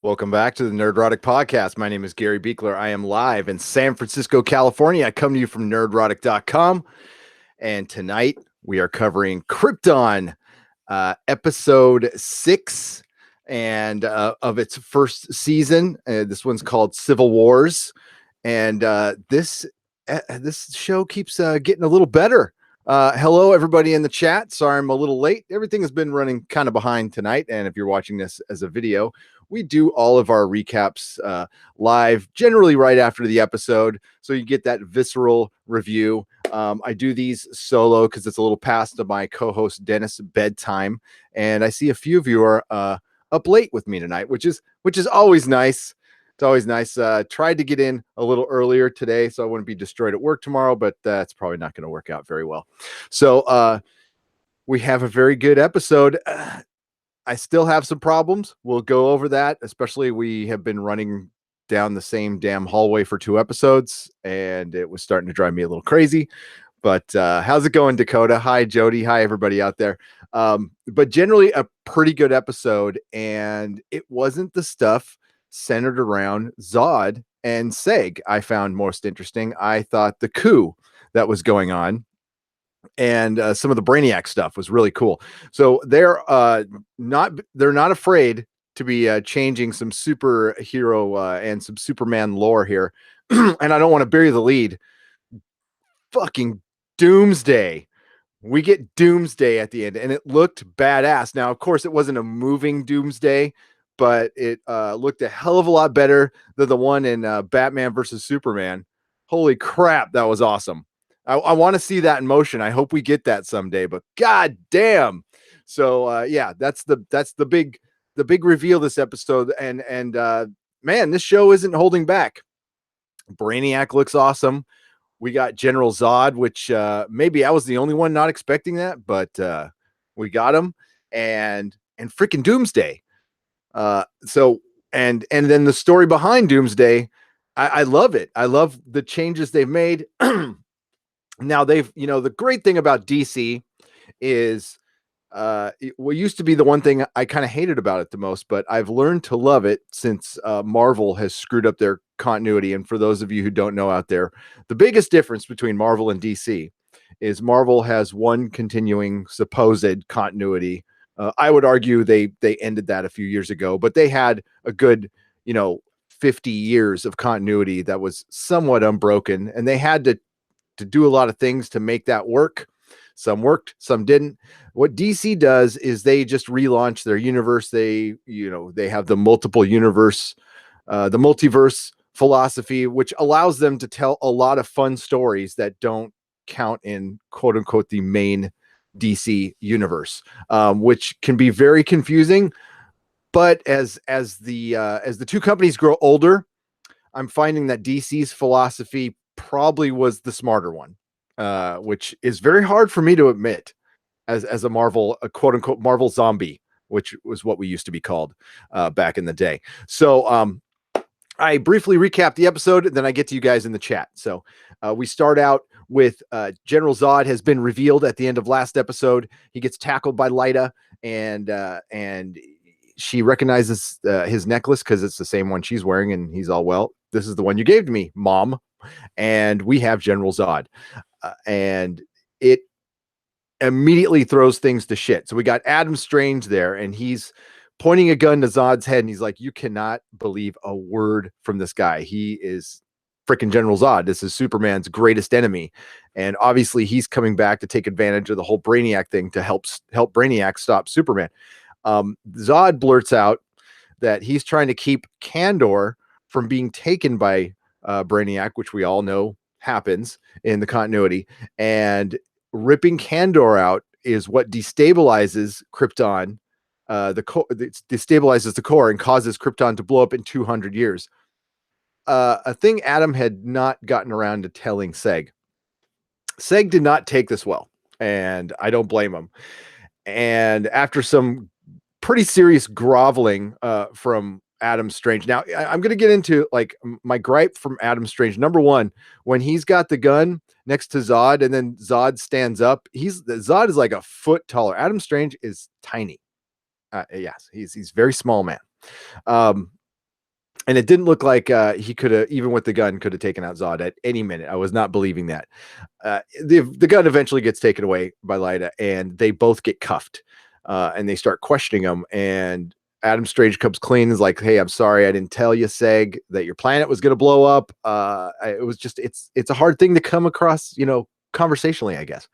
Welcome back to the Nerdrotic Podcast. My name is Gary Buechler. I am live in San Francisco, California. I come to you from nerdrotic.com. And tonight we are covering Krypton, episode 6 and of its first season. This one's called Civil Wars. And this show keeps getting a little better. Hello, everybody in the chat. Sorry, I'm a little late. Everything has been running kind of behind tonight. And if you're watching this as a video, we do all of our recaps live, generally right after the episode. So you get that visceral review. I do these solo because it's a little past my co-host Dennis' bedtime. And I see a few of you are up late with me tonight, which is always nice. It's always nice. Tried to get in a little earlier today so I wouldn't be destroyed at work tomorrow, but that's probably not going to work out very well. So we have a very good episode. I still have some problems. We'll go over that, especially we have been running down the same damn hallway for 2 episodes, and it was starting to drive me a little crazy. But how's it going, Dakota? Hi, Jody. Hi, everybody out there. But generally a pretty good episode, and it wasn't the stuff centered around Zod and Seg I found most interesting. I thought the coup that was going on and some of the Brainiac stuff was really cool. So they're not afraid to be changing some superhero and some Superman lore here. And I don't want to bury the lead. Fucking Doomsday. We get Doomsday at the end, and it looked badass. Now, of course, it wasn't a moving Doomsday, but it looked a hell of a lot better than the one in Batman versus Superman. Holy crap, that was awesome. I want to see that in motion. I hope we get that someday, but god damn. So yeah, that's the big reveal this episode. And man, this show isn't holding back. Brainiac looks awesome. We got General Zod, which maybe I was the only one not expecting that, but we got him, and freaking Doomsday. So and then the story behind Doomsday, I love it. I love the changes they've made. Now they've, the great thing about DC is what used to be the one thing I kind of hated about it the most, but I've learned to love it since Marvel has screwed up their continuity. And for those of you who don't know out there, the biggest difference between Marvel and DC is Marvel has one continuing supposed continuity. I would argue they ended that a few years ago, but they had a good, 50 years of continuity that was somewhat unbroken, and they had to do a lot of things to make that work. Some worked, some didn't. What DC does is they just relaunch their universe. They have the multiple universe, the multiverse philosophy, which allows them to tell a lot of fun stories that don't count in quote unquote the main DC universe, which can be very confusing. But as the two companies grow older, I'm finding that DC's philosophy probably was the smarter one, which is very hard for me to admit as a Marvel, a quote unquote Marvel zombie, which was what we used to be called back in the day. So I briefly recap the episode, then I get to you guys in the chat. So we start out with General Zod has been revealed at the end of last episode. He gets tackled by Lyta, and she recognizes his necklace because it's the same one she's wearing, and he's all, well, this is the one you gave to me, Mom. And we have General Zod, and it immediately throws things to shit. So we got Adam Strange there, and he's pointing a gun to Zod's head, and he's like, you cannot believe a word from this guy. He is freaking General Zod. This is Superman's greatest enemy, and obviously he's coming back to take advantage of the whole Brainiac thing to help Brainiac stop Superman. Zod blurts out that he's trying to keep Kandor from being taken by Brainiac, which we all know happens in the continuity, and ripping Kandor out is what destabilizes Krypton. Destabilizes the core and causes Krypton to blow up in 200 years. A thing Adam had not gotten around to telling Seg. Seg did not take this well, and I don't blame him. And after some pretty serious groveling from Adam Strange. Now, I'm going to get into like my gripe from Adam Strange. Number one, when he's got the gun next to Zod and then Zod stands up, Zod is like a foot taller. Adam Strange is tiny. Yes, he's very small man. And it didn't look like he could have, even with the gun, could have taken out Zod at any minute. I was not believing that. The gun eventually gets taken away by Lyta, and they both get cuffed, and they start questioning him. And Adam Strange comes clean, is like, "Hey, I'm sorry, I didn't tell you, Seg, that your planet was going to blow up. It was just, it's a hard thing to come across, conversationally, I guess,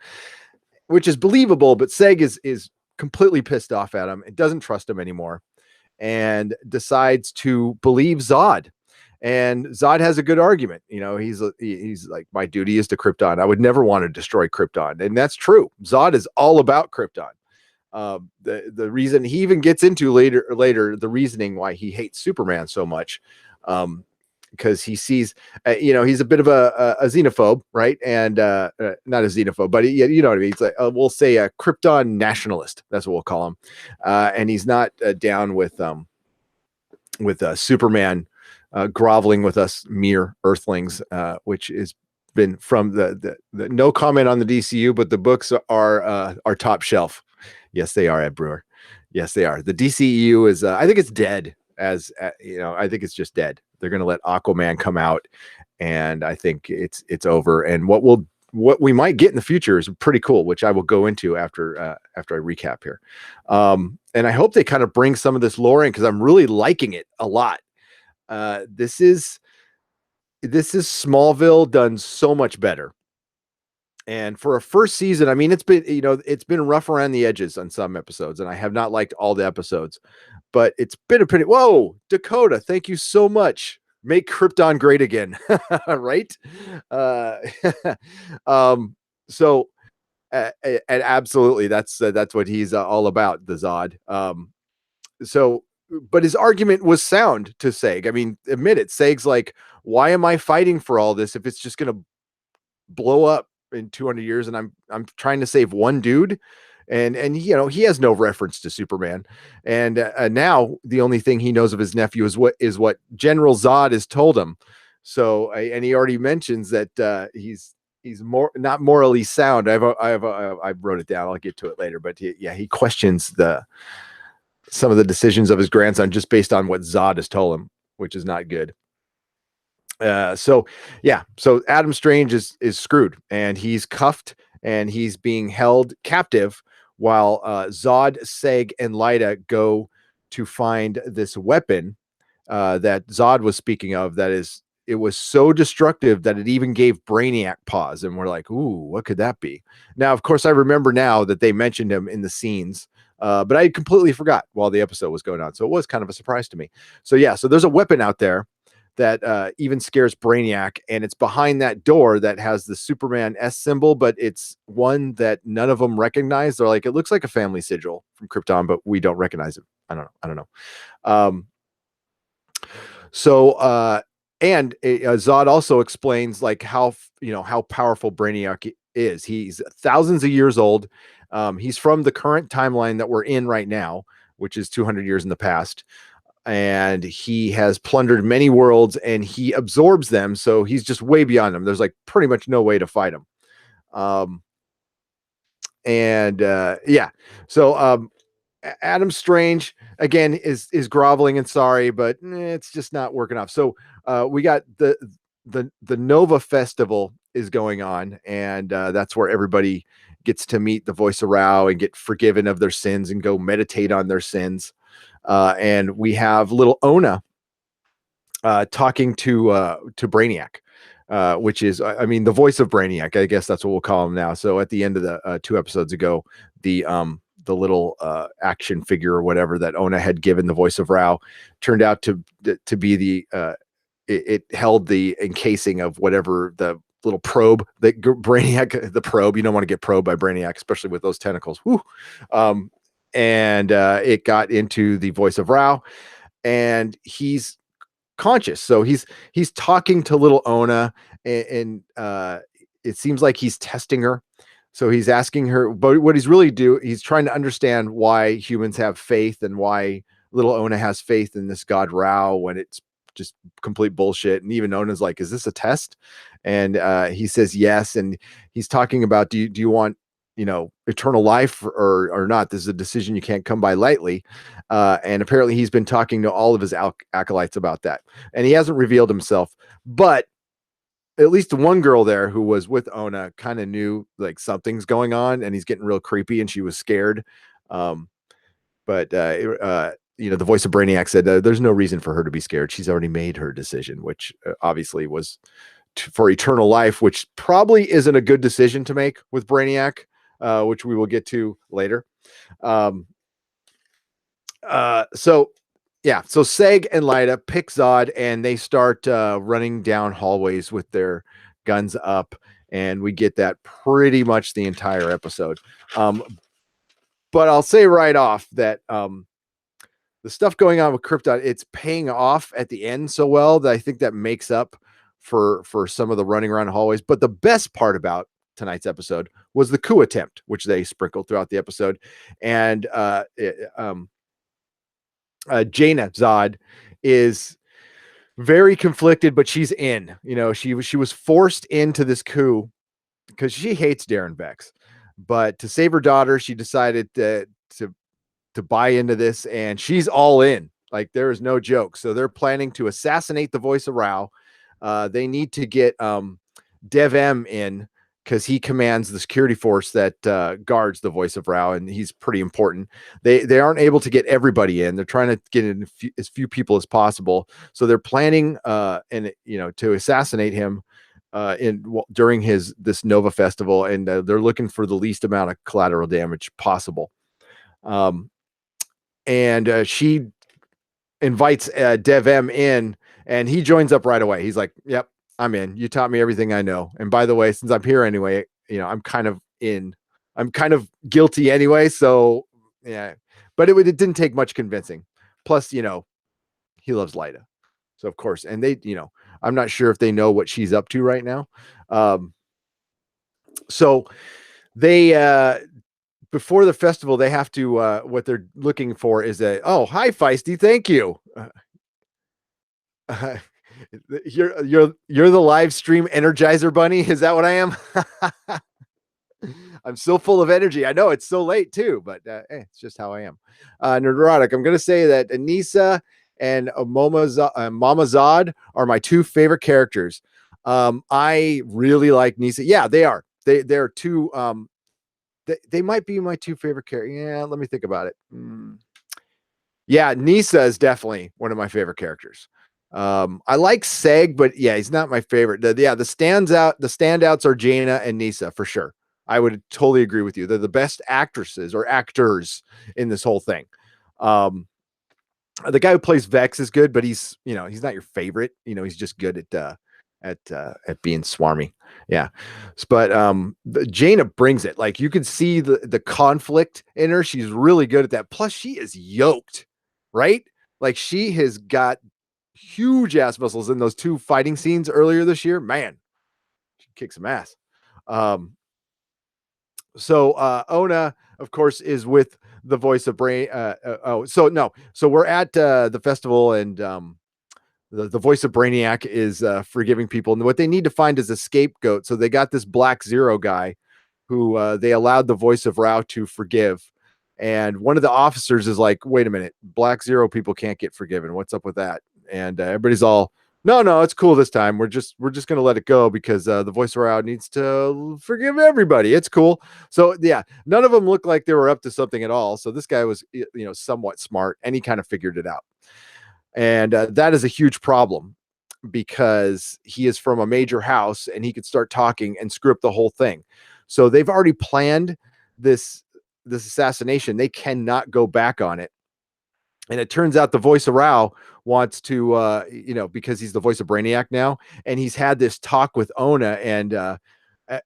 which is believable. But Seg is completely pissed off at him and doesn't trust him anymore, and decides to believe Zod. And Zod has a good argument. He's like, my duty is to Krypton. I would never want to destroy Krypton. And that's true. Zod is all about Krypton. The reason he even gets into later, the reasoning why he hates Superman so much, because he sees, he's a bit of a xenophobe, right? And not a xenophobe, but you know what I mean? He's like, we'll say a Krypton nationalist. That's what we'll call him. And he's not down with Superman groveling with us mere Earthlings, which is been from the no comment on the DCU, but the books are top shelf. Yes, they are, Ed Brewer. Yes, they are. The DCEU is, I think it's dead. I think it's just dead. They're going to let Aquaman come out, and I think it's over. And what we might get in the future is pretty cool, which I will go into after I recap here. And I hope they kind of bring some of this lore in, because I'm really liking it a lot. This is Smallville done so much better. And for a first season, I mean, it's been rough around the edges on some episodes, and I have not liked all the episodes, but it's been a pretty, whoa, Dakota, thank you so much. Make Krypton great again. Right. So and absolutely, that's what he's all about, the Zod. But his argument was sound to Seg. I mean, admit it. Seg's like, why am I fighting for all this if it's just going to blow up in 200 years, and I'm trying to save one dude? And he has no reference to Superman, and now the only thing he knows of his nephew is what General Zod has told him. So and he already mentions that he's not morally sound. I wrote it down. I'll get to it later, but he questions some of the decisions of his grandson just based on what Zod has told him, which is not good. So Adam Strange is screwed, and he's cuffed, and he's being held captive while Zod, Seg, and Lyta go to find this weapon that Zod was speaking of. It was so destructive that it even gave Brainiac pause, and we're like, ooh, what could that be? Now, of course, I remember now that they mentioned him in the scenes, but I completely forgot while the episode was going on, so it was kind of a surprise to me. So there's a weapon out there that even scares Brainiac, and it's behind that door that has the Superman S symbol, but it's one that none of them recognize. They're like, it looks like a family sigil from Krypton, but we don't recognize it. I don't know. And Zod also explains like how powerful Brainiac is. He's thousands of years old. He's from the current timeline that we're in right now, which is 200 years in the past. And he has plundered many worlds, and he absorbs them. So he's just way beyond them. There's like pretty much no way to fight him. So Adam Strange again is groveling and sorry, but it's just not working off. So we got the Nova Festival is going on, and that's where everybody gets to meet the Voice of Ra and get forgiven of their sins and go meditate on their sins. And we have little Ona talking to Brainiac, which is, I mean, the voice of Brainiac. I guess that's what we'll call him now. So at the end of the 2 episodes ago, the little action figure or whatever that Ona had given the Voice of Ra turned out to be it held the encasing of whatever the little probe that Brainiac, the probe. You don't want to get probed by Brainiac, especially with those tentacles. Woo. And it got into the Voice of Ra, and he's conscious. So he's talking to little Ona, and it seems like he's testing her. So he's asking her, but what he's trying to understand why humans have faith and why little Ona has faith in this god Ra when it's just complete bullshit. And even Ona's like, is this a test? And he says yes. And he's talking about, do you want eternal life or not. This is a decision you can't come by lightly. And apparently he's been talking to all of his acolytes about that. And he hasn't revealed himself, but at least one girl there who was with Ona kind of knew like something's going on, and he's getting real creepy, and she was scared. But the voice of Brainiac said there's no reason for her to be scared. She's already made her decision, which obviously was for eternal life, which probably isn't a good decision to make with Brainiac, which we will get to later. So Seg and Lyta pick Zod, and they start running down hallways with their guns up, and we get that pretty much the entire episode. But I'll say right off that the stuff going on with Krypton, it's paying off at the end so well that I think that makes up for some of the running around hallways. But the best part about tonight's episode was the coup attempt, which they sprinkled throughout the episode. And Jaina Zod is very conflicted, but she's in. She was forced into this coup because she hates Darren Vex, but to save her daughter, she decided to buy into this, and she's all in. Like, there is no joke. So they're planning to assassinate the voice of Rao. They need to get Dev M in because he commands the security force that guards the voice of Rao, and he's pretty important. They aren't able to get everybody in. They're trying to get in as few people as possible. So they're planning to assassinate him during this Nova festival, and they're looking for the least amount of collateral damage possible. And she invites Dev M in, and he joins up right away. He's like, "Yep, I'm in. You taught me everything I know. And by the way, since I'm here anyway, I'm kind of in. I'm kind of guilty anyway. So yeah." But it didn't take much convincing. Plus, he loves Lyta. So of course, and they, I'm not sure if they know what she's up to right now. So they before the festival, they have to what they're looking for is hi Feisty, thank you. You're the live stream Energizer Bunny. Is that what I am? I'm so full of energy. I know it's so late too, but it's just how I am. Neurotic. I'm going to say that Anissa and Mama Zod are my two favorite characters. I really like Nisa. Yeah, they are. They're two. They might be my two favorite characters. Yeah, let me think about it. Yeah, Nisa is definitely one of my favorite characters. I like Seg, but yeah, he's not my favorite. The standouts are Jaina and Nisa for sure. I would totally agree with you. They're the best actresses or actors in this whole thing. The guy who plays Vex is good, but he's not your favorite. He's just good at being swarmy. Yeah. But Jaina brings it. Like, you could see the conflict in her. She's really good at that. Plus, she is yoked, right? Like, she has got huge ass muscles in those two fighting scenes earlier this year. Man, she kicks some ass. So Ona, of course, is with the voice of Brain. So we're at the festival, and the voice of Brainiac is forgiving people, and what they need to find is a scapegoat. So they got this Black Zero guy who they allowed the voice of Rao to forgive. And one of the officers is like, "Wait a minute, Black Zero people can't get forgiven. What's up with that?" And everybody's all, no, it's cool this time. We're just gonna let it go because the voice of Rao needs to forgive everybody. It's cool. So yeah, none of them looked like they were up to something at all. So this guy was, somewhat smart, and he kind of figured it out. And that is a huge problem because he is from a major house, and he could start talking and screw up the whole thing. So they've already planned this assassination. They cannot go back on it. And it turns out the voice of Rao wants to, because he's the voice of Brainiac now, and he's had this talk with Ona, and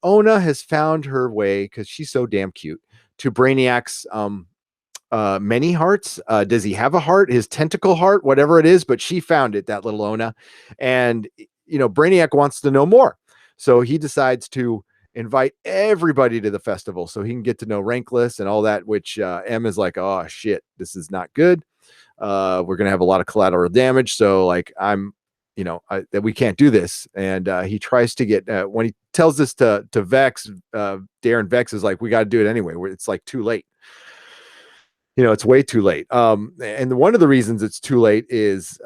Ona has found her way, because she's so damn cute, to Brainiac's many hearts. Does he have a heart? His tentacle heart, whatever it is, but she found it, that little Ona. And, Brainiac wants to know more. So he decides to invite everybody to the festival so he can get to know Rankless and all that, which M is like, "Oh shit, this is not good. We're going to have a lot of collateral damage." So like, I'm that we can't do this. And he tries to get when he tells this to Vex, Darren Vex is like, we got to do it anyway. It's like too late. It's way too late. And one of the reasons it's too late is,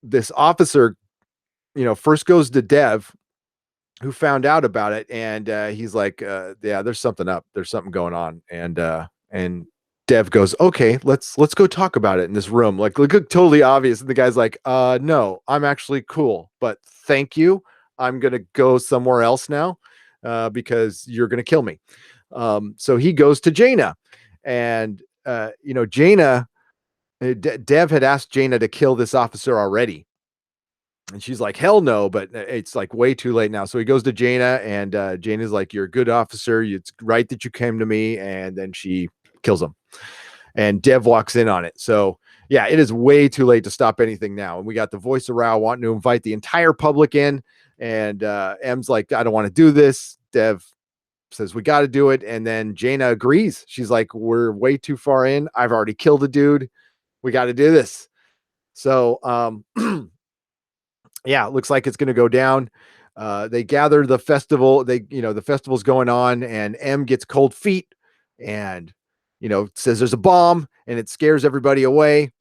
this officer, first goes to Dev, who found out about it, and he's like, yeah, there's something up. There's something going on. And Dev goes, okay, let's go talk about it in this room. Like, look, totally obvious. And the guy's like, no, I'm actually cool, but thank you. I'm going to go somewhere else now because you're going to kill me. So he goes to Jaina, and, Jaina, Dev had asked Jaina to kill this officer already. And she's like, hell no, but it's like way too late now. So he goes to Jaina, and Jaina's like, you're a good officer. It's right that you came to me. And then she kills him. And Dev walks in on it. So yeah, it is way too late to stop anything now. And we got the voice of Rao wanting to invite the entire public in. And M's like, I don't want to do this. Dev says, we got to do it. And then Jaina agrees. She's like, we're way too far in. I've already killed a dude. We got to do this. So, yeah, it looks like it's going to go down. They gather the festival. The festival's going on, and M gets cold feet and, says there's a bomb, and it scares everybody away.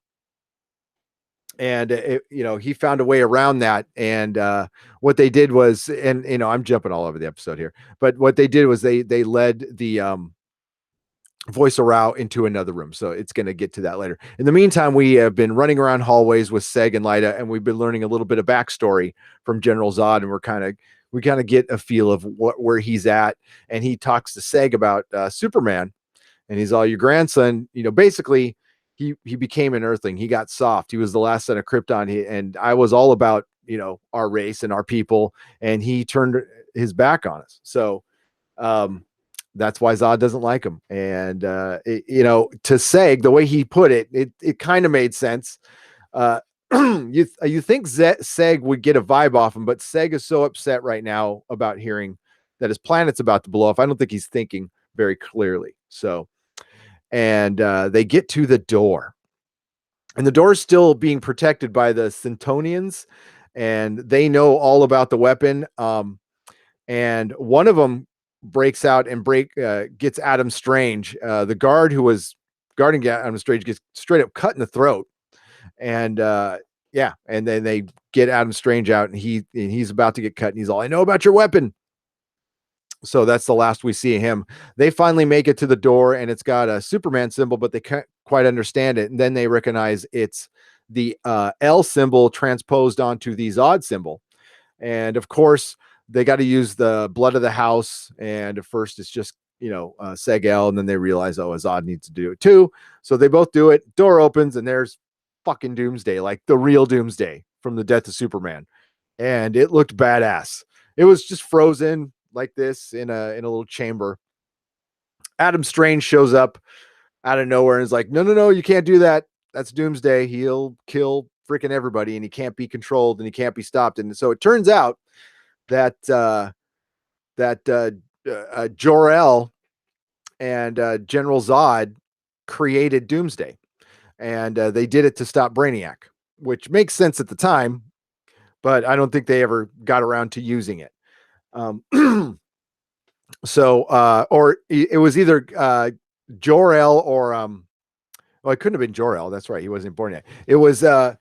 And he found a way around that. And what they did was, and I'm jumping all over the episode here, but what they did was they led the voice of Rao into another room. So it's going to get to that later. In the meantime, we have been running around hallways with Seg and Lyta, and we've been learning a little bit of backstory from General Zod, and we kind of get a feel of where he's at. And he talks to Seg about Superman, and he's all, your grandson, basically he became an Earthling. He got soft. He was the last son of Krypton. And I was all about, our race and our people, and he turned his back on us. So, that's why Zod doesn't like him. And, to Seg, the way he put it, it kind of made sense. You think Seg would get a vibe off him, but Seg is so upset right now about hearing that his planet's about to blow up. I don't think he's thinking very clearly. So, and they get to the door, and the door is still being protected by the Centonians, and they know all about the weapon. And one of them breaks out and gets Adam Strange. The guard who was guarding Adam Strange gets straight up cut in the throat. And and then they get Adam Strange out, and he's about to get cut, and he's all, I know about your weapon. So that's the last we see of him. They finally make it to the door, and it's got a Superman symbol, but they can't quite understand it. And then they recognize it's the L symbol transposed onto the Zod symbol. And of course, they got to use the blood of the house. And at first it's just, Seg-El, and then they realize, oh, Zod needs to do it too. So they both do it. Door opens, and there's fucking Doomsday, like the real Doomsday from the Death of Superman. And it looked badass. It was just frozen like this in a little chamber. Adam Strange shows up out of nowhere and is like, no, you can't do that. That's Doomsday. He'll kill freaking everybody, and he can't be controlled, and he can't be stopped. And so it turns out that Jor-El and General Zod created Doomsday, and they did it to stop Brainiac, which makes sense at the time, but I don't think they ever got around to using it. So or it was either Jor-El or well, it couldn't have been Jor-El. That's right, he wasn't born yet. It was I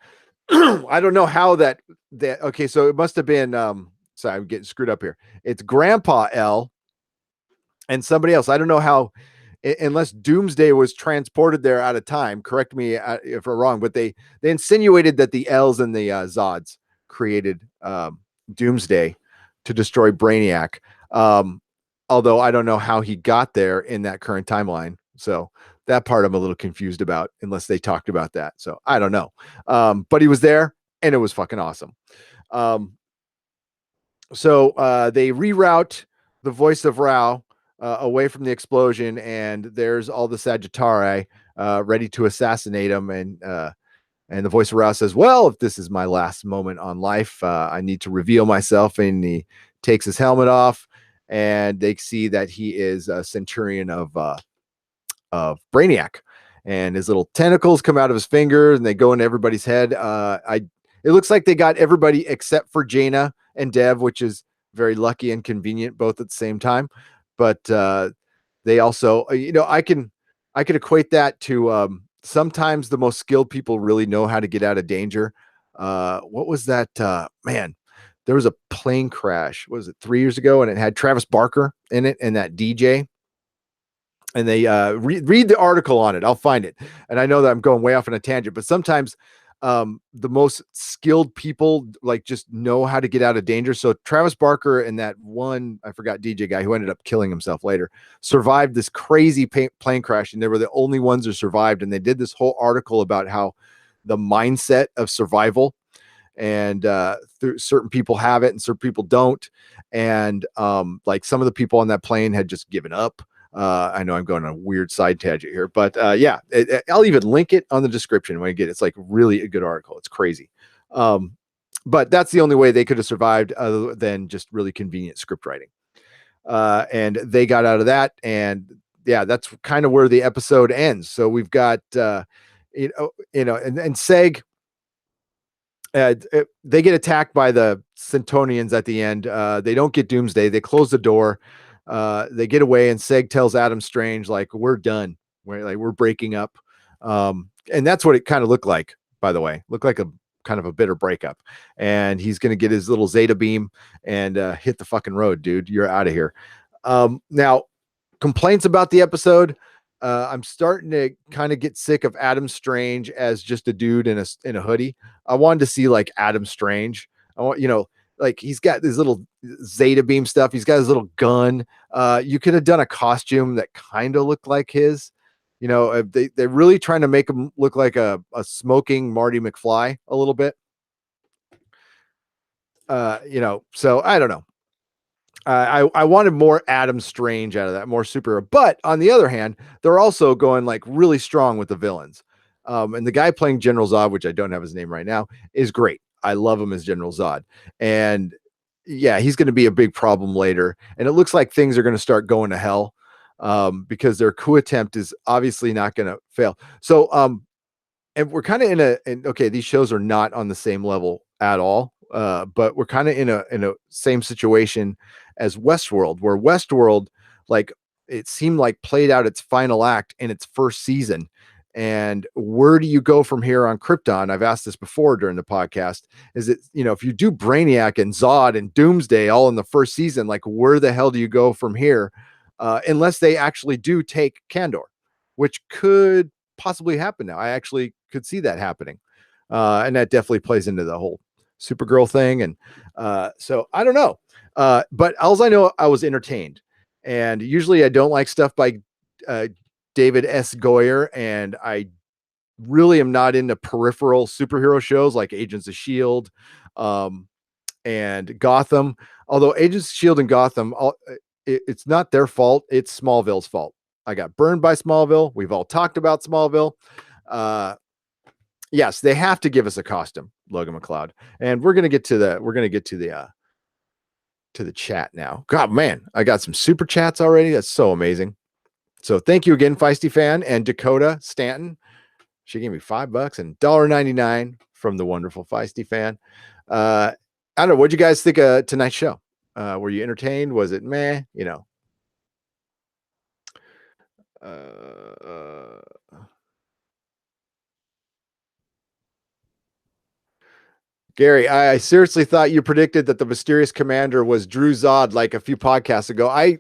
don't know how that okay, so it must have been sorry, I'm getting screwed up here. It's Grandpa L and somebody else. I don't know how, unless Doomsday was transported there out of time. Correct me if I'm wrong, but they insinuated that the L's and the Zods created Doomsday to destroy Brainiac. Although I don't know how he got there in that current timeline. So that part I'm a little confused about, unless they talked about that. So I don't know. But he was there, and it was fucking awesome. So they reroute the voice of Rao away from the explosion, and there's all the Sagittari ready to assassinate him. And the voice of Rao says, well, if this is my last moment on life, I need to reveal myself. And he takes his helmet off, and they see that he is a Centurion of Brainiac, and his little tentacles come out of his fingers, and they go into everybody's head. It looks like they got everybody except for Jaina and Dev, which is very lucky and convenient both at the same time. But they also, I could equate that to sometimes the most skilled people really know how to get out of danger. What was that? Man, there was a plane crash. What was it, 3 years ago? And it had Travis Barker in it and that DJ. And they read the article on it. I'll find it. And I know that I'm going way off on a tangent, but sometimes the most skilled people like just know how to get out of danger. So Travis Barker and that one, I forgot, DJ guy who ended up killing himself later, survived this crazy plane crash, and they were the only ones who survived. And they did this whole article about how the mindset of survival, and certain people have it and certain people don't. And like some of the people on that plane had just given up. I know I'm going on a weird side tangent here, but yeah, I'll even link it on the description when I get it. It's like really a good article. It's crazy. But that's the only way they could have survived other than just really convenient script writing. And they got out of that. And yeah, that's kind of where the episode ends. So we've got, and Seg, they get attacked by the Centonians at the end. They don't get Doomsday. They close the door. They get away, and Seg tells Adam Strange, like, we're done. We're breaking up. And that's what it kind of looked like, by the way. Looked like a kind of a bitter breakup. And he's going to get his little Zeta beam and hit the fucking road, dude. You're out of here. Now, complaints about the episode. I'm starting to kind of get sick of Adam Strange as just a dude in a hoodie. I wanted to see like Adam Strange. I want, like he's got this little Zeta beam stuff. He's got his little gun. You could have done a costume that kind of looked like his. They're really trying to make him look like a smoking Marty McFly a little bit. So I don't know. I wanted more Adam Strange out of that, more superhero. But on the other hand, they're also going like really strong with the villains. And the guy playing General Zod, which I don't have his name right now, is great. I love him as General Zod. And yeah, he's going to be a big problem later. And it looks like things are going to start going to hell because their coup attempt is obviously not going to fail. So, and we're kind of okay, these shows are not on the same level at all. But we're kind of in a same situation as Westworld, where Westworld, like, it seemed like played out its final act in its first season. And where do you go from here on Krypton? I've asked this before during the podcast. Is it, if you do Brainiac and Zod and Doomsday all in the first season, like where the hell do you go from here? Unless they actually do take Kandor, which could possibly happen now. I actually could see that happening. And that definitely plays into the whole Supergirl thing. And so I don't know. But all I know, I was entertained. And usually I don't like stuff by David S. Goyer. And I really am not into peripheral superhero shows like Agents of S.H.I.E.L.D. And Gotham. Although Agents of S.H.I.E.L.D. and Gotham, it's not their fault. It's Smallville's fault. I got burned by Smallville. We've all talked about Smallville. Yes, they have to give us a costume, Logan McLeod. And we're gonna get to the chat now. God, man, I got some super chats already. That's so amazing. So thank you again, Feisty Fan and Dakota Stanton. She gave me $5 and $1.99 from the wonderful Feisty Fan. I don't know. What'd you guys think of tonight's show? Were you entertained? Was it meh? Gary, I seriously thought you predicted that the mysterious commander was Drew Zod like a few podcasts ago. I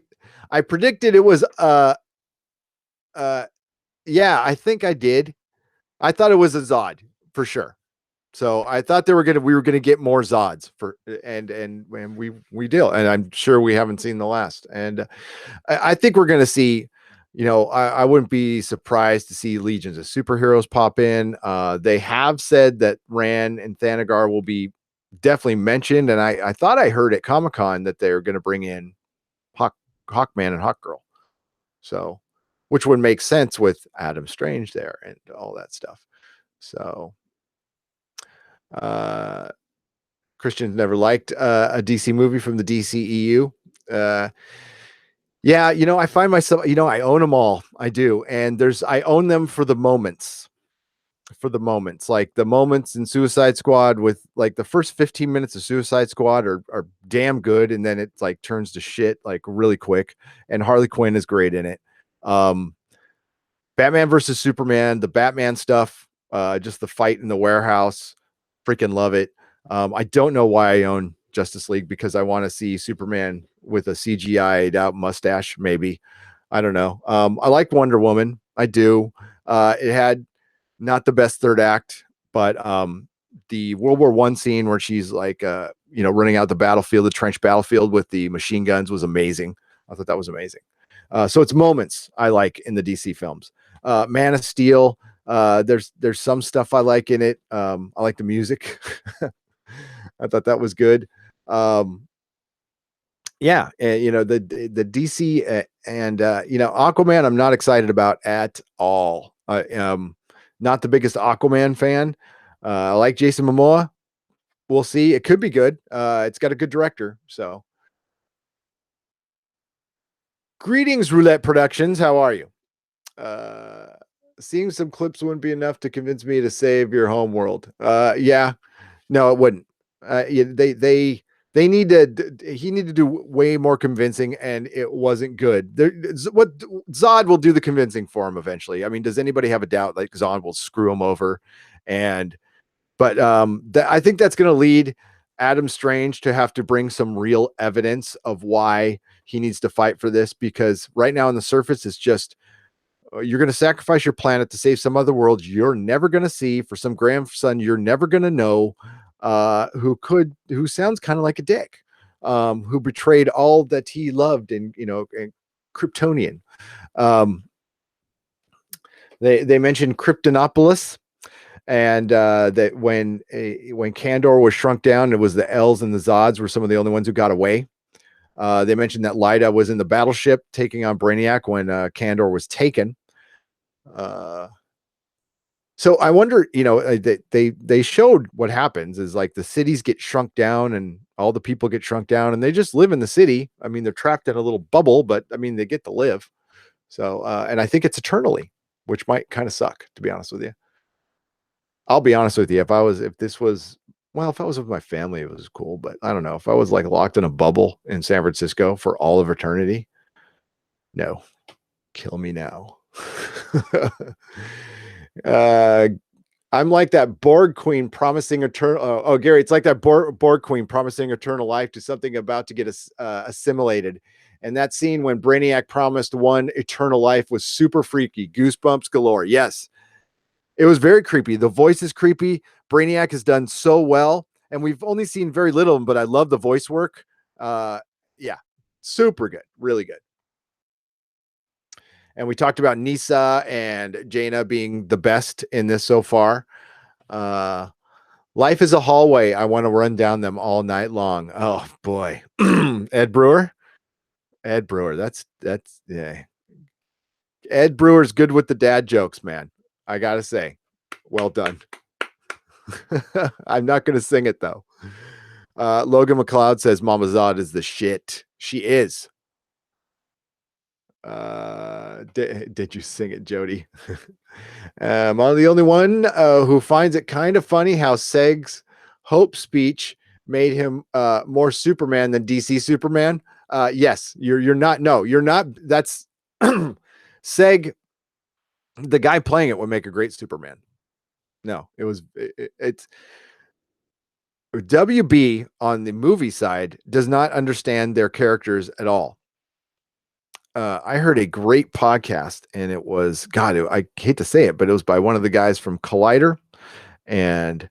predicted it was yeah, I think I did. I thought it was a Zod for sure. So I thought we were gonna get more Zods and we deal, and I'm sure we haven't seen the last. And I think we're gonna see. I wouldn't be surprised to see legions of superheroes pop in. They have said that Rand and Thanagar will be definitely mentioned, and I thought I heard at Comic-Con that they're going to bring in Hawkman and Hawkgirl, so which would make sense with Adam Strange there and all that stuff. So Christian's never liked a DC movie from the DCEU. Yeah, I find myself, I own them all. I do. And I own them for the moments. for the moments. Like the moments in Suicide Squad with like the first 15 minutes of Suicide Squad are damn good, and then it like turns to shit like really quick. And Harley Quinn is great in it. Um, Batman versus Superman, the Batman stuff, just the fight in the warehouse, freaking love it. I don't know why I own Justice League, because I want to see Superman with a CGI'd out mustache, maybe. I don't know. I like Wonder Woman. I do. It had not the best third act, but the World War I scene where she's like, running out the battlefield, the trench battlefield with the machine guns was amazing. I thought that was amazing. So it's moments I like in the DC films. Man of Steel. There's some stuff I like in it. I like the music. I thought that was good. Yeah, the DC and Aquaman, I'm not excited about at all. Not the biggest Aquaman fan. I like Jason Momoa. We'll see. It could be good. It's got a good director. So, greetings, Roulette Productions. How are you? Seeing some clips wouldn't be enough to convince me to save your home world. Yeah, no, it wouldn't. They need to. He needed to do way more convincing, and it wasn't good. What Zod will do the convincing for him eventually. I mean, does anybody have a doubt like Zod will screw him over? But I think that's going to lead Adam Strange to have to bring some real evidence of why he needs to fight for this, because right now on the surface it's just, you're going to sacrifice your planet to save some other world you're never going to see for some grandson you're never going to know, who sounds kind of like a dick, who betrayed all that he loved and Kryptonian. They mentioned Kryptonopolis, and that when Kandor was shrunk down, it was the L's and the Zods were some of the only ones who got away. They mentioned that Lyta was in the battleship taking on Brainiac when Kandor was taken. So I wonder, they showed what happens is like the cities get shrunk down and all the people get shrunk down and they just live in the city. I mean, they're trapped in a little bubble, but I mean, they get to live. So, and I think it's eternally, which might kind of suck, to be honest with you. I'll be honest with you. If I was with my family, it was cool, but I don't know if I was like locked in a bubble in San Francisco for all of eternity. No, kill me now. I'm like that Borg queen promising eternal. Oh, Gary, it's like that Borg queen promising eternal life to something about to get assimilated. And that scene when Brainiac promised one eternal life was super freaky. Goosebumps galore. Yes, it was very creepy. The voice is creepy. Brainiac has done so well, and we've only seen very little of him, but I love the voice work. Yeah, super good, really good. And we talked about Nisa and Jaina being the best in this so far. Life is a hallway. I want to run down them all night long. Oh boy. Ed Brewer. That's yeah. Ed Brewer's good with the dad jokes, man. I gotta say, well done. I'm not gonna sing it though. Logan McLeod says Mama Zod is the shit. She is. Did you sing it, Jody? I'm the only one who finds it kind of funny how Seg's hope speech made him more Superman than DC Superman. Yes, you're not. No, you're not. That's Seg. The guy playing it would make a great Superman. No, it's WB on the movie side does not understand their characters at all. I heard a great podcast, and it was I hate to say it, but it was by one of the guys from Collider and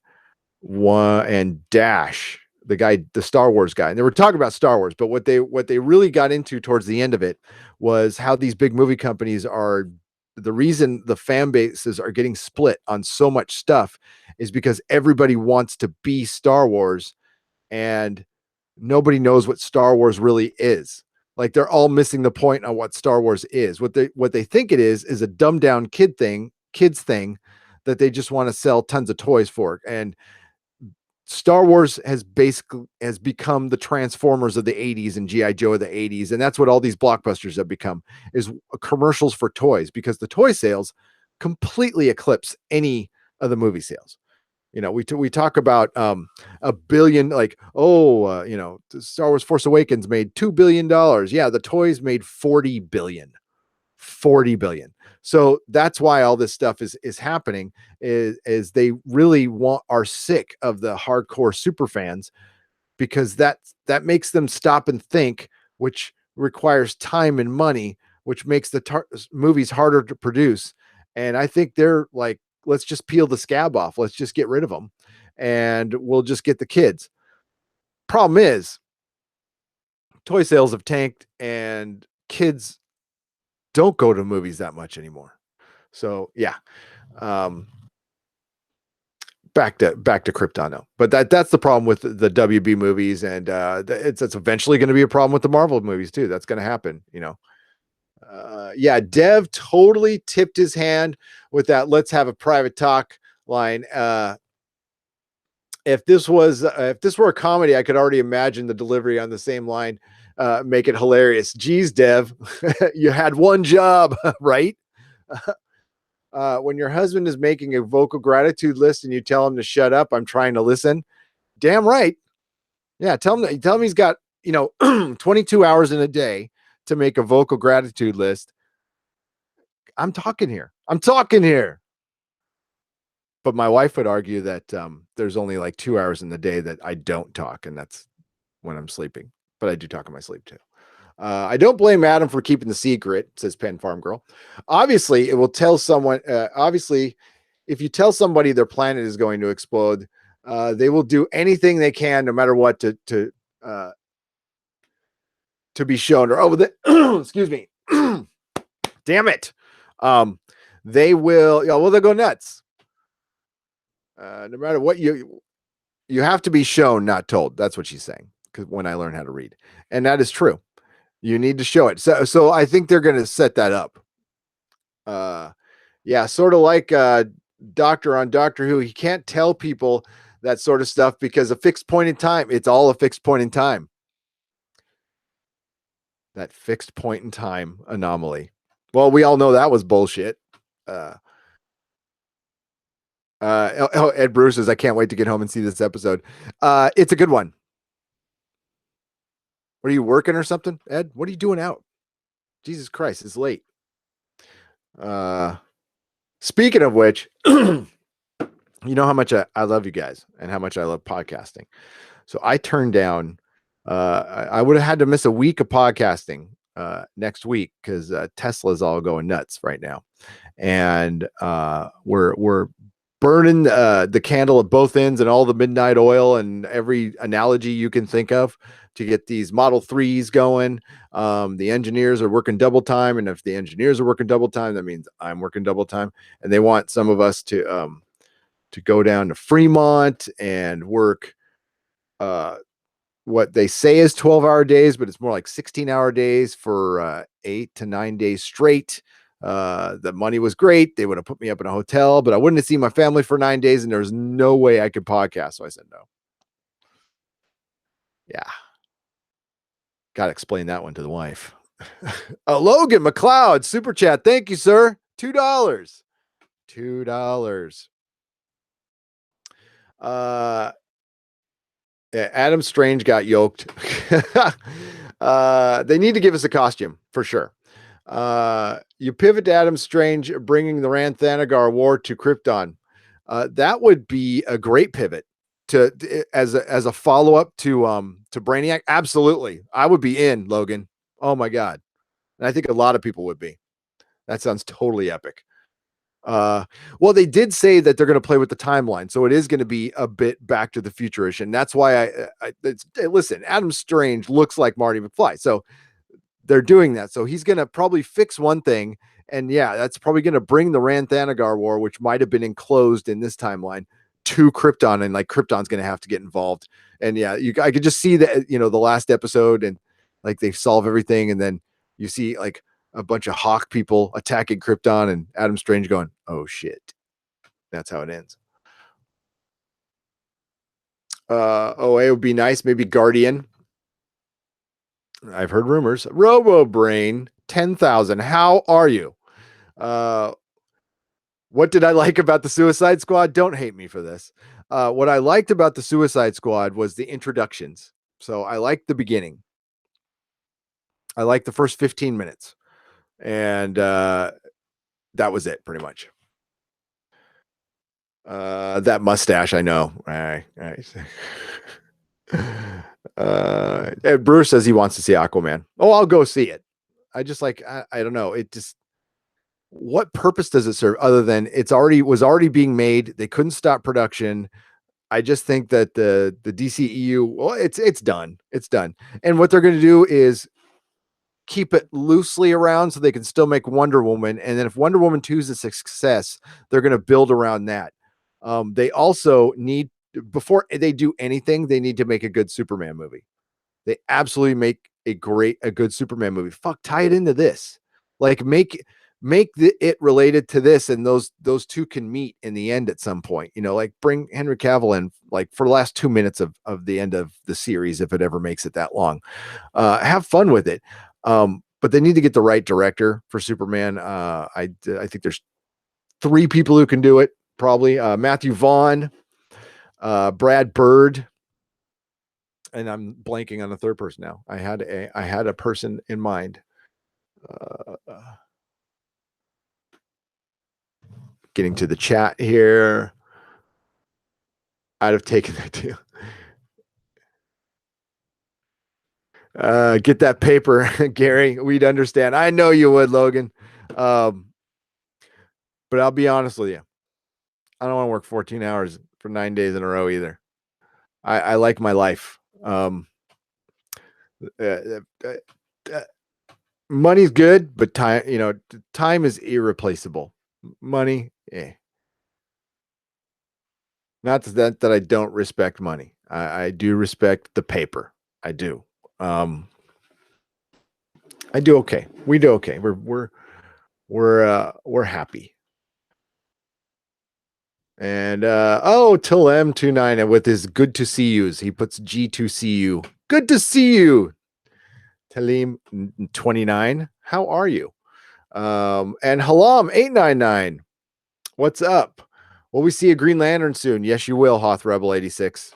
Dash, the Star Wars guy. And they were talking about Star Wars, but what they really got into towards the end of it was how these big movie companies are the reason the fan bases are getting split on so much stuff is because everybody wants to be Star Wars and nobody knows what Star Wars really is. Like they're all missing the point on what Star Wars is. What they think it is a dumbed down kids thing that they just want to sell tons of toys for. And Star Wars has become the Transformers of the 80s and G.I. Joe of the 80s. And that's what all these blockbusters have become, is commercials for toys, because the toy sales completely eclipse any of the movie sales. We talk about a billion, like, oh, Star Wars Force Awakens made $2 billion. Yeah, the toys made 40 billion. 40 billion. So that's why all this stuff is happening, is they really are sick of the hardcore super fans, because that makes them stop and think, which requires time and money, which makes the movies harder to produce. And I think they're like, let's just peel the scab off. Let's just get rid of them, and we'll just get the kids. Problem is, toy sales have tanked, and kids don't go to movies that much anymore. So yeah, um, back to Krypton now. But that's the problem with the WB movies, and it's eventually going to be a problem with the Marvel movies too. That's going to happen, yeah, Dev totally tipped his hand with that "let's have a private talk" line. If this were a comedy, I could already imagine the delivery on the same line. Make it hilarious. Geez, Dev, you had one job, right? When your husband is making a vocal gratitude list and you tell him to shut up, I'm trying to listen. Damn right. Yeah, tell him he's got 22 hours in a day to make a vocal gratitude list. I'm talking here. But my wife would argue that there's only like 2 hours in the day that I don't talk, and that's when I'm sleeping. But I do talk in my sleep too. I don't blame Adam for keeping the secret, says Penn Farm Girl. Obviously, it will tell someone. Obviously, if you tell somebody their planet is going to explode, they will do anything they can, no matter what, to be shown. Or excuse me, damn it, they will. Yeah, well, they'll go nuts. No matter what, you have to be shown, not told. That's what she's saying. Because when I learn how to read, and that is true. You need to show it. So I think they're going to set that up. Yeah, sort of like Doctor on Doctor Who. He can't tell people that sort of stuff because a fixed point in time. It's all a fixed point in time. That fixed point in time anomaly. Well, we all know that was bullshit. Ed Bruce says, I can't wait to get home and see this episode. It's a good one. What are you working or something, Ed? What are you doing out? Jesus Christ, it's late. Speaking of which, you know how much I love you guys and how much I love podcasting. So I turned down, I would have had to miss a week of podcasting next week because Tesla's all going nuts right now. And we're burning the candle at both ends and all the midnight oil and every analogy you can think of to get these Model 3s going. The engineers are working double time. And if the engineers are working double time, that means I'm working double time. And they want some of us to go down to Fremont and work what they say is 12-hour days, but it's more like 16-hour days for 8 to 9 days straight. The money was great. They would have put me up in a hotel, but I wouldn't have seen my family for 9 days, and there was no way I could podcast. So I said no. Yeah. Got to explain that one to the wife. Logan McLeod, super chat. Thank you, sir. $2. $2. Yeah, Adam Strange got yoked. They need to give us a costume for sure. You pivot to Adam Strange bringing the Rand Thanagar war to Krypton. That would be a great pivot as a follow up to Brainiac. Absolutely, I would be in, Logan. Oh my god, and I think a lot of people would be. That sounds totally epic. Well, they did say that they're going to play with the timeline, so it is going to be a bit Back to the Future-ish, and that's why listen. Adam Strange looks like Marty McFly, so they're doing that. So he's going to probably fix one thing, and yeah, that's probably going to bring the Rand Thanagar war, which might have been enclosed in this timeline, to Krypton, and like Krypton's going to have to get involved. And yeah, I could just see that the last episode, and like they solve everything, and then you see like a bunch of Hawk people attacking Krypton, and Adam Strange going, "Oh shit!" That's how it ends. It would be nice, maybe Guardian. I've heard rumors. Robo Brain 10,000. How are you? What did I like about the Suicide Squad? Don't hate me for this. What I liked about the Suicide Squad was the introductions. So I liked the beginning. I liked the first 15 minutes. And that was it pretty much. That mustache, I know. All right. And Bruce says he wants to see Aquaman. Oh, I'll go see it. I just like I don't know. It just what purpose does it serve other than it's was already being made? They couldn't stop production. I just think that the DCEU, well, it's done. It's done. And what they're going to do is keep it loosely around so they can still make Wonder Woman. And then if Wonder Woman 2 is a success, they're going to build around that. They also need, before they do anything, they need to make a good Superman movie. They absolutely make a good Superman movie. Fuck, tie it into this. Like make it related to this, and those two can meet in the end at some point. You know, like bring Henry Cavill in, like for the last 2 minutes of the end of the series, if it ever makes it that long. Have fun with it. But they need to get the right director for Superman. I think there's 3 people who can do it. Probably Matthew Vaughn, Brad Bird, and I'm blanking on the third person now. I had a person in mind. Getting to the chat here. I'd have taken that too. Get that paper, Gary. We'd understand. I know you would, Logan. But I'll be honest with you. I don't want to work 14 hours for 9 days in a row either. I like my life. Money's good, but time is irreplaceable. Money, not that I don't respect money. I do respect the paper. I do. I do okay. We do okay. We're happy. And Till M29 with his good to see yous. He puts G2CU. Good to see you. Talim 29. How are you? And Halam 899. What's up? Will we see a Green Lantern soon? Yes, you will, Hoth Rebel 86.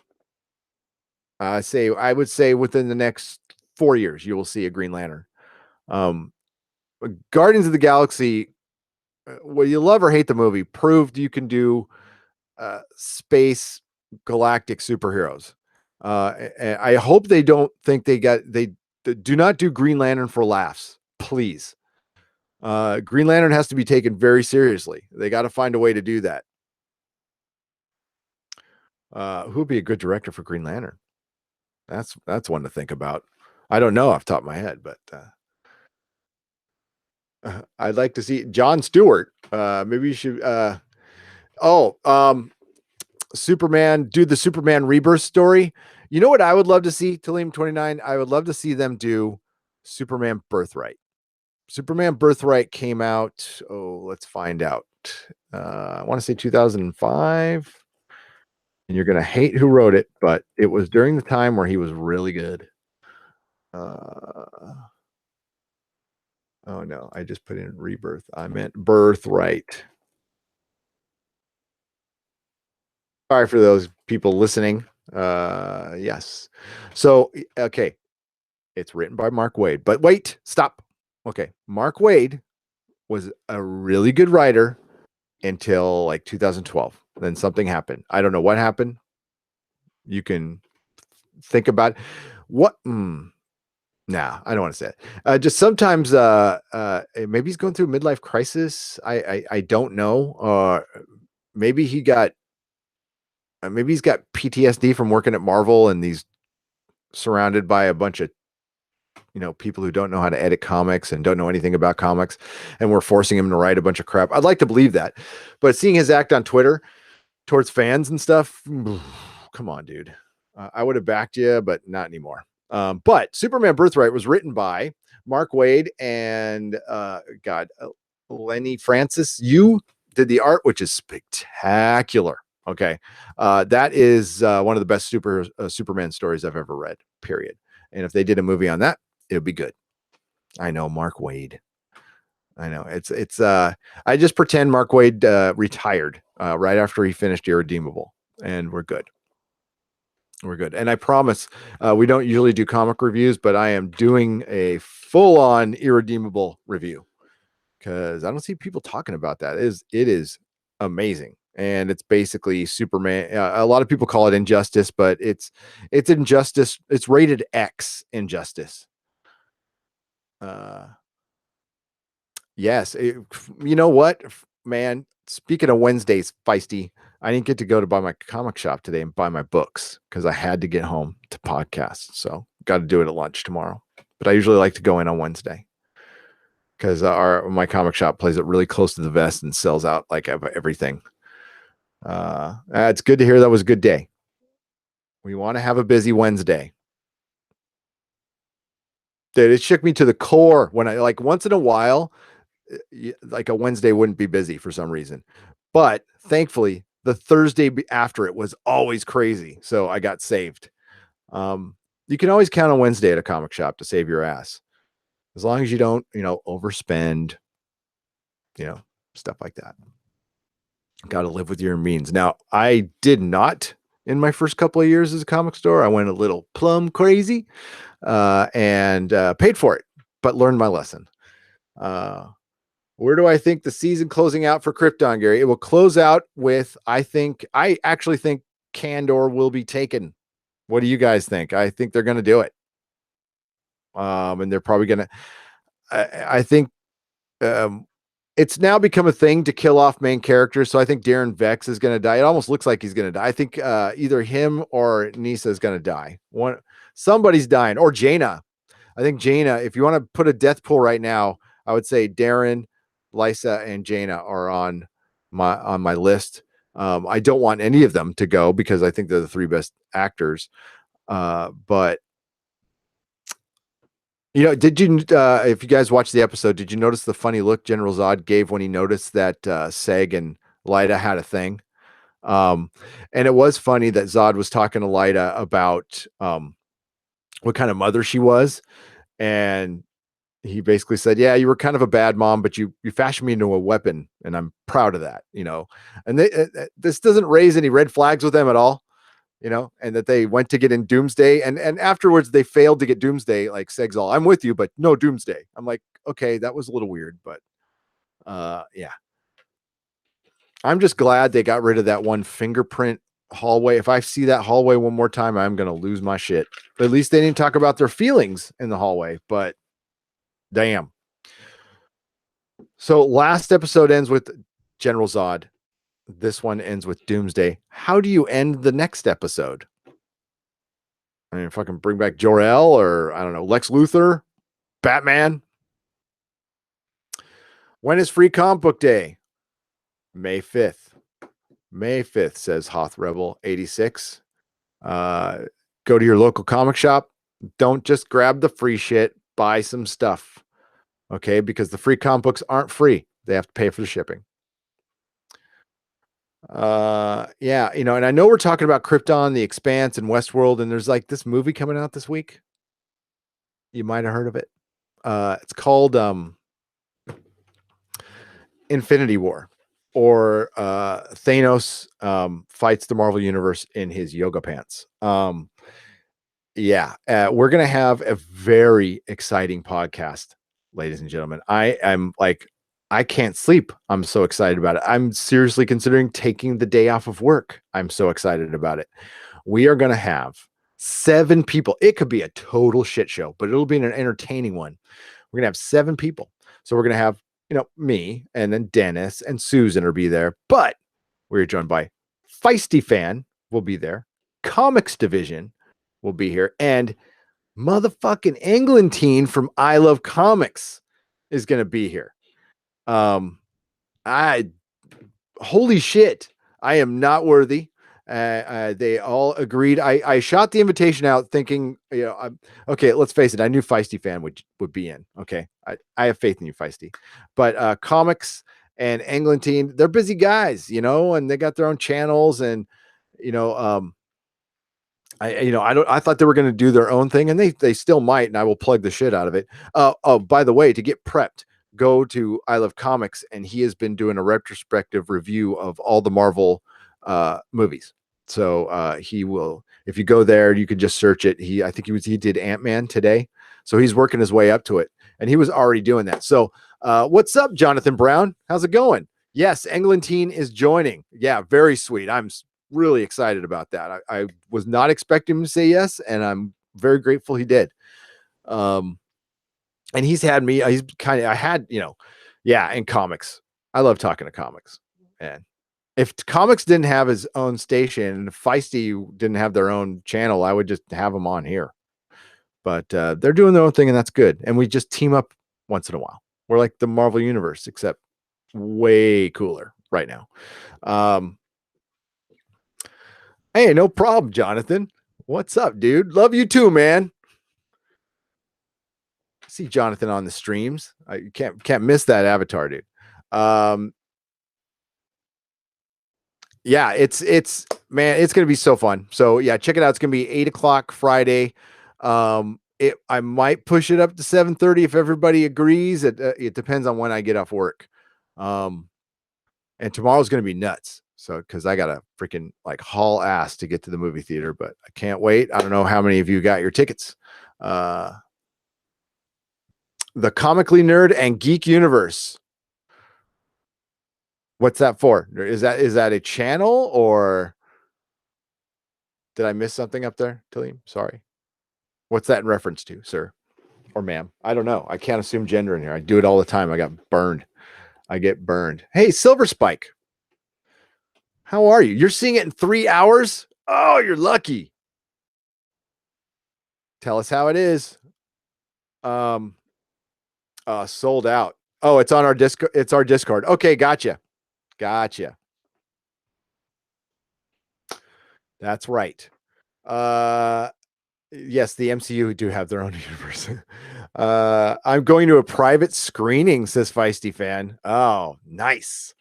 I would say within the next 4 years, you will see a Green Lantern. Guardians of the Galaxy, well, you love or hate the movie, proved you can do space galactic superheroes. And I hope they don't think they do not do Green Lantern for laughs, please. Green Lantern has to be taken very seriously. They got to find a way to do that. Who would be a good director for Green Lantern? That's one to think about. I don't know off the top of my head, but I'd like to see Jon Stewart. Maybe you should. Superman, do the Superman Rebirth story. You know what I would love to see, Talim 29? I would love to see them do Superman Birthright. Superman Birthright came out. Oh, let's find out. I want to say 2005. And you're going to hate who wrote it, but it was during the time where he was really good. Oh no, I just put in Rebirth. I meant Birthright. Sorry for those people listening. Yes. So, okay. It's written by Mark Waid, but wait, stop. Okay. Mark Waid was a really good writer until like 2012. Then something happened. I don't know what happened. You can think about what. Nah, I don't want to say it. Just sometimes, maybe he's going through a midlife crisis. I don't know. Maybe he's got PTSD from working at Marvel, and he's surrounded by a bunch of people who don't know how to edit comics and don't know anything about comics, and we're forcing him to write a bunch of crap. I'd like to believe that, but seeing his act on Twitter towards fans and stuff, come on, dude. I would have backed you, but not anymore. But Superman Birthright was written by Mark Waid and Lenny Francis. You did the art, which is spectacular. Okay. That is one of the best Superman stories I've ever read, period. And if they did a movie on that, it would be good. I know, Mark Waid. I know. I just pretend Mark Waid retired right after he finished Irredeemable, and we're good. We're good. And I promise we don't usually do comic reviews, but I am doing a full-on Irredeemable review because I don't see people talking about that. It is amazing. And it's basically Superman. A lot of people call it Injustice, but it's Injustice. It's rated X Injustice. Yes. You know what, man? Speaking of Wednesdays, feisty, I didn't get to go to buy my comic shop today and buy my books because I had to get home to podcast. So got to do it at lunch tomorrow. But I usually like to go in on Wednesday because my comic shop plays it really close to the vest and sells out like everything. It's good to hear that was a good day. We want to have a busy Wednesday. Dude, it shook me to the core when I like once in a while, like a Wednesday wouldn't be busy for some reason. But thankfully, the Thursday after it was always crazy. So I got saved. You can always count on Wednesday at a comic shop to save your ass. As long as you don't, overspend, stuff like that. Got to live with your means. Now, I did not in my first couple of years as a comic store. I went a little plum crazy and paid for it, but learned my lesson. Where do I think the season closing out for Krypton, Gary? It will close out with, I actually think Kandor will be taken. What do you guys think? I think they're going to do it. And they're probably going to, I think it's now become a thing to kill off main characters. So I think Darren Vex is going to die. It almost looks like he's going to die. I think either him or Nisa is going to die. Somebody's dying, or Jaina. I think Jaina, if you want to put a death pool right now, I would say Darren, Lysa, and Jaina are on my list. I don't want any of them to go because I think they're the three best actors. But did you if you guys watched the episode, did you notice the funny look General Zod gave when he noticed that Seg and Lyta had a thing? And it was funny that Zod was talking to Lyta about what kind of mother she was, and he basically said, yeah, you were kind of a bad mom, but you fashioned me into a weapon, and I'm proud of that, and this doesn't raise any red flags with them at all, and that they went to get in Doomsday, and afterwards they failed to get Doomsday. Like Seg's all, I'm with you, but no Doomsday. I'm like, okay, that was a little weird, but yeah. I'm just glad they got rid of that one fingerprint hallway. If I see that hallway one more time, I'm going to lose my shit. But at least they didn't talk about their feelings in the hallway, but damn. So last episode ends with General Zod. This one ends with Doomsday. How do you end the next episode? I mean, fucking bring back Jor-El, or I don't know, Lex Luthor, Batman. When is Free Comic Book Day? May 5th. May 5th, says Hoth Rebel 86. Go to your local comic shop. Don't just grab the free shit. Buy some stuff. Okay? Because the free comic books aren't free. They have to pay for the shipping. Yeah, and I know we're talking about Krypton, The Expanse, and Westworld, and there's like this movie coming out this week. You might have heard of it. It's called Infinity War, or Thanos fights the Marvel Universe in his yoga pants. Yeah, we're gonna have a very exciting podcast, ladies and gentlemen. I can't sleep. I'm so excited about it. I'm seriously considering taking the day off of work. I'm so excited about it. We are going to have 7 people. It could be a total shit show, but it'll be an entertaining one. We're going to have 7 people. So we're going to have, me, and then Dennis and Susan will be there. But we're joined by Feisty Fan will be there. Comics Division will be here. And motherfucking Englentine from I Love Comics is going to be here. Holy shit, I am not worthy. They all agreed. I shot the invitation out thinking, okay, let's face it, I knew Feisty Fan would be in. Okay, I have faith in you, Feisty. But Comics and Englentine, they're busy guys, and they got their own channels, and I thought they were going to do their own thing, and they still might, and I will plug the shit out of it. Oh, by the way, to get prepped, go to I Love Comics, and he has been doing a retrospective review of all the Marvel movies. So he will, if you go there, you could just search it. I think he did Ant-Man today, so he's working his way up to it, and he was already doing that. So what's up, Jonathan Brown? How's it going? Yes, Englentine is joining. Yeah, very sweet. I'm really excited about that. I was not expecting him to say yes, and I'm very grateful he did. And he's had me, he's kind of, I had, yeah, in comics. I love talking to comics. And if comics didn't have his own station and Feisty didn't have their own channel, I would just have them on here. But they're doing their own thing, and that's good. And we just team up once in a while. We're like the Marvel Universe, except way cooler right now. Hey, no problem, Jonathan. What's up, dude? Love you too, man. See Jonathan on the streams. You can't miss that avatar, dude. Yeah, it's man, it's gonna be so fun. So yeah, check it out. It's gonna be 8 o'clock Friday. I might push it up to 7:30 if everybody agrees. It depends on when I get off work. And tomorrow's gonna be nuts. So because I gotta freaking like haul ass to get to the movie theater, but I can't wait. I don't know how many of you got your tickets. The Comically Nerd and Geek Universe. What's that for? Is that a channel, or did I miss something up there, Tillian? Sorry. What's that in reference to, sir or ma'am? I don't know. I can't assume gender in here. I do it all the time. I got burned. I get burned. Hey, Silver Spike. How are you? You're seeing it in 3 hours? Oh, you're lucky. Tell us how it is. Sold out. Oh, it's on our Discord. It's our Discord. Okay, gotcha. That's right. Yes, the MCU do have their own universe. I'm going to a private screening, says Feisty Fan. Oh, nice.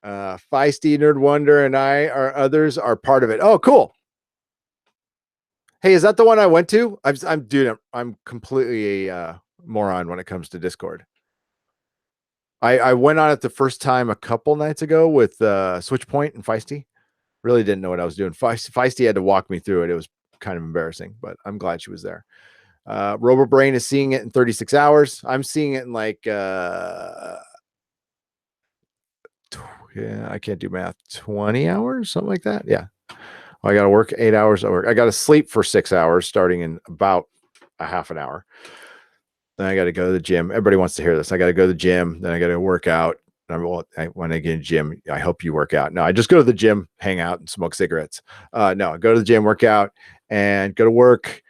Feisty, Nerd Wonder, and others are part of it. Oh, cool. Hey, is that the one I went to? I'm completely a moron when it comes to Discord. I went on it the first time a couple nights ago with Switchpoint and Feisty. Really didn't know what I was doing. Feisty had to walk me through it. It was kind of embarrassing, but I'm glad she was there. RoboBrain is seeing it in 36 hours. I'm seeing it in like I can't do math. 20 hours, something like that. Yeah. I got to work 8 hours at work. I got to sleep for 6 hours starting in about a half an hour. Then I got to go to the gym. Everybody wants to hear this. I got to go to the gym. Then I got to work out. When I get in the gym, I hope you work out. No, I just go to the gym, hang out, and smoke cigarettes. No, I go to the gym, work out, and go to work.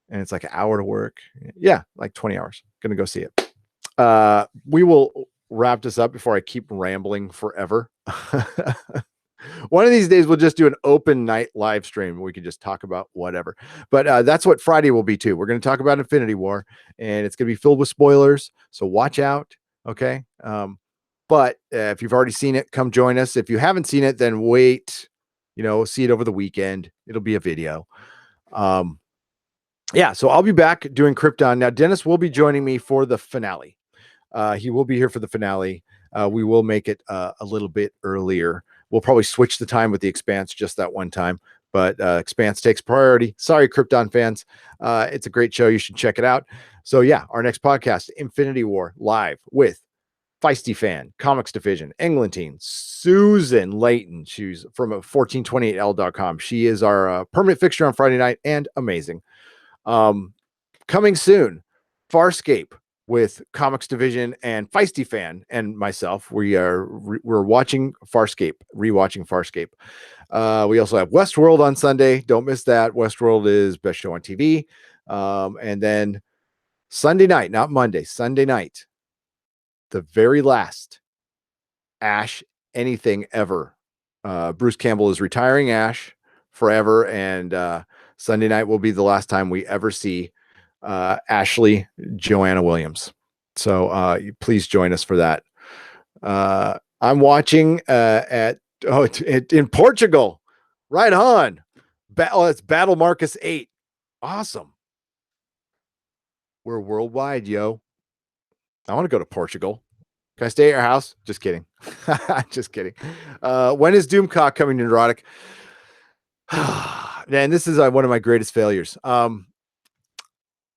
And it's like an hour to work. Yeah, like 20 hours. Gonna go see it. We will wrap this up before I keep rambling forever. One of these days we'll just do an open night live stream. We can just talk about whatever. But that's what Friday will be too. We're going to talk about Infinity War, and it's going to be filled with spoilers. So watch out. Okay. But if you've already seen it, come join us. If you haven't seen it, then wait. See it over the weekend. It'll be a video. Yeah. So I'll be back doing Krypton. Now, Dennis will be joining me for the finale. He will be here for the finale. We will make it a little bit earlier. We'll probably switch the time with the Expanse just that one time, but Expanse takes priority. Sorry, Krypton fans. It's a great show. You should check it out. So yeah, our next podcast, Infinity War, live with Feisty Fan, Comics Division, Englentine, Susan Layton. She's from 1428l.com. She is our permanent fixture on Friday night and amazing. Coming soon, Farscape with Comics Division and Feisty Fan and myself. We're watching Farscape, rewatching Farscape. We also have Westworld on Sunday. Don't miss that. Westworld is best show on TV. And then Sunday night, not Monday, Sunday night, the very last Ash anything ever. Bruce Campbell is retiring Ash forever, and Sunday night will be the last time we ever see Ashley Joanna Williams. So please join us for that. I'm watching in Portugal. Right on. It's Battle Marcus 8. Awesome. We're worldwide, yo. I want to go to Portugal. Can I stay at your house? Just kidding. Just kidding. When is Doomcock coming to Neurotic? Man, this is one of my greatest failures.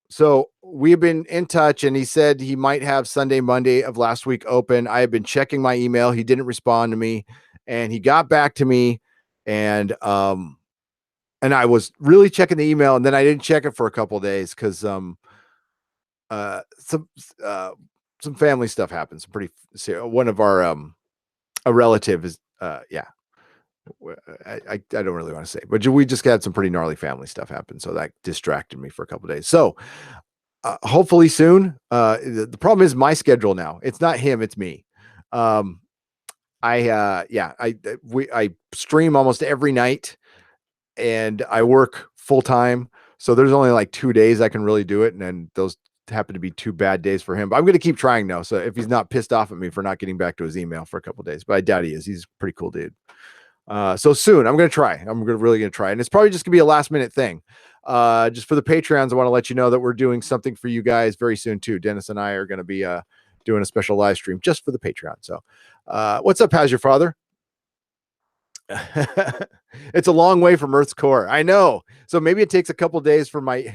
So we've been in touch, and he said he might have Sunday, Monday of last week open. I have been checking my email. He didn't respond to me, and he got back to me, and I was really checking the email, and then I didn't check it for a couple of days because uh some uh some family stuff happens. Pretty one of our a relative is I don't really want to say, but we just had some pretty gnarly family stuff happen, so that distracted me for a couple of days. So hopefully soon. The problem is my schedule now. It's not him, it's me. I stream almost every night, and I work full time. So there's only like 2 days I can really do it, and then those happen to be 2 bad days for him. But I'm going to keep trying now. So if he's not pissed off at me for not getting back to his email for a couple of days, but I doubt he is. He's a pretty cool dude. So soon I'm going to try. Really going to try, and it's probably just going to be a last minute thing. Just for the Patreons, I want to let you know that we're doing something for you guys very soon too. Dennis and I are going to be doing a special live stream just for the Patreon. So, what's up? How's your father? It's a long way from Earth's core. I know. So maybe it takes a couple days for me.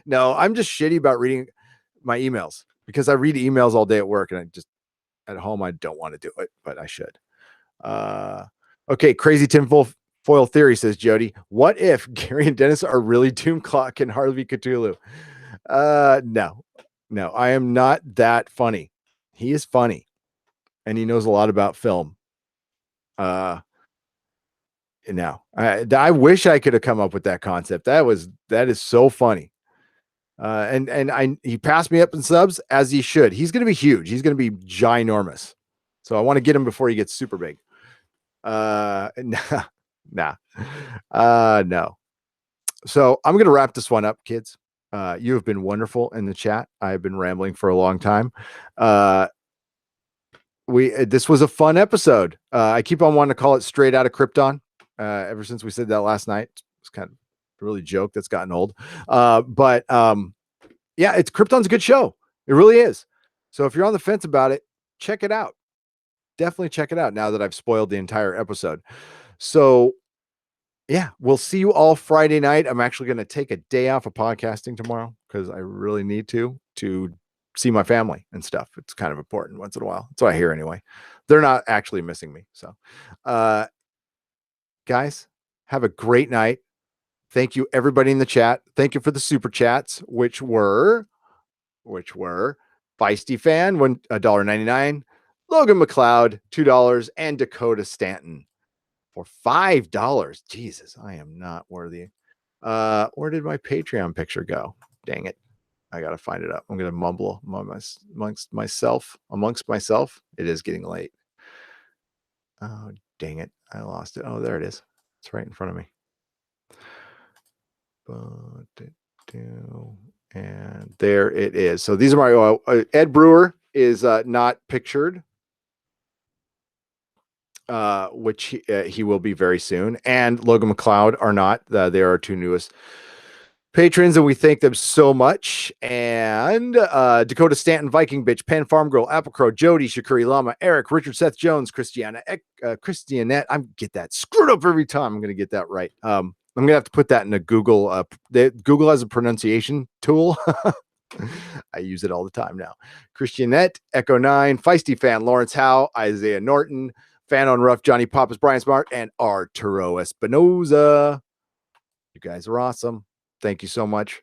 No, I'm just shitty about reading my emails because I read emails all day at work, and I just at home I don't want to do it, but I should. Okay, crazy tinfoil theory, says Jody. What if Gary and Dennis are really Doomclock and Harvey Cthulhu? No, I am not that funny. He is funny, and he knows a lot about film. I wish I could have come up with that concept. That is so funny. He passed me up in subs, as he should. He's going to be huge. He's going to be ginormous. So I want to get him before he gets super big. No. So I'm going to wrap this one up, kids. You have been wonderful in the chat. I've been rambling for a long time. This was a fun episode. I keep on wanting to call it Straight Out of Krypton. Ever since we said that last night, it's kind of a really joke that's gotten old. But it's Krypton's a good show. It really is. So if you're on the fence about it, check it out. Definitely check it out now that I've spoiled the entire episode. So we'll see you all Friday night. I'm actually going to take a day off of podcasting tomorrow because I really need to see my family and stuff. It's kind of important once in a while. That's what I hear anyway. They're not actually missing me. So, guys, have a great night. Thank you, everybody in the chat. Thank you for the super chats, which were Feisty Fan, $1.99, Logan McLeod, $2, and Dakota Stanton for $5. Jesus, I am not worthy. Where did my Patreon picture go? Dang it. I got to find it up. I'm going to mumble amongst myself. It is getting late. Oh, dang it. I lost it. Oh, there it is. It's right in front of me. And there it is. So these are my Ed Brewer is not pictured, which he will be very soon, and Logan McLeod are not. They are our 2 newest patrons, and we thank them so much. And Dakota Stanton, Viking Bitch, Penn Farm Girl, Apple Crow, Jody, Shakuri Lama, Eric, Richard, Seth Jones, Christianette. I get that screwed up every time. I'm going to get that right. I'm going to have to put that in a Google. Google has a pronunciation tool. I use it all the time now. Christianette, Echo 9, Feisty Fan, Lawrence Howe, Isaiah Norton, Fan on Rough, Johnny Pappas, Brian Smart, and Arturo Espinoza. You guys are awesome. Thank you so much.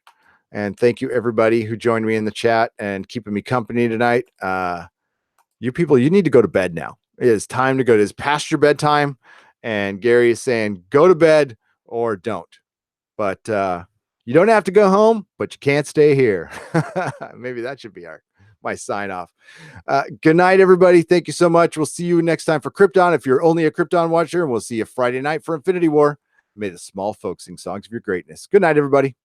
And thank you, everybody who joined me in the chat and keeping me company tonight. You people, you need to go to bed now. It is time to go. It is past your bedtime. And Gary is saying, go to bed or don't. But you don't have to go home, but you can't stay here. Maybe that should be my sign off. Good night, everybody. Thank you so much. We'll see you next time for Krypton if you're only a Krypton watcher, and we'll see you Friday night for Infinity War. May the small folks sing songs of your greatness. Good night, everybody.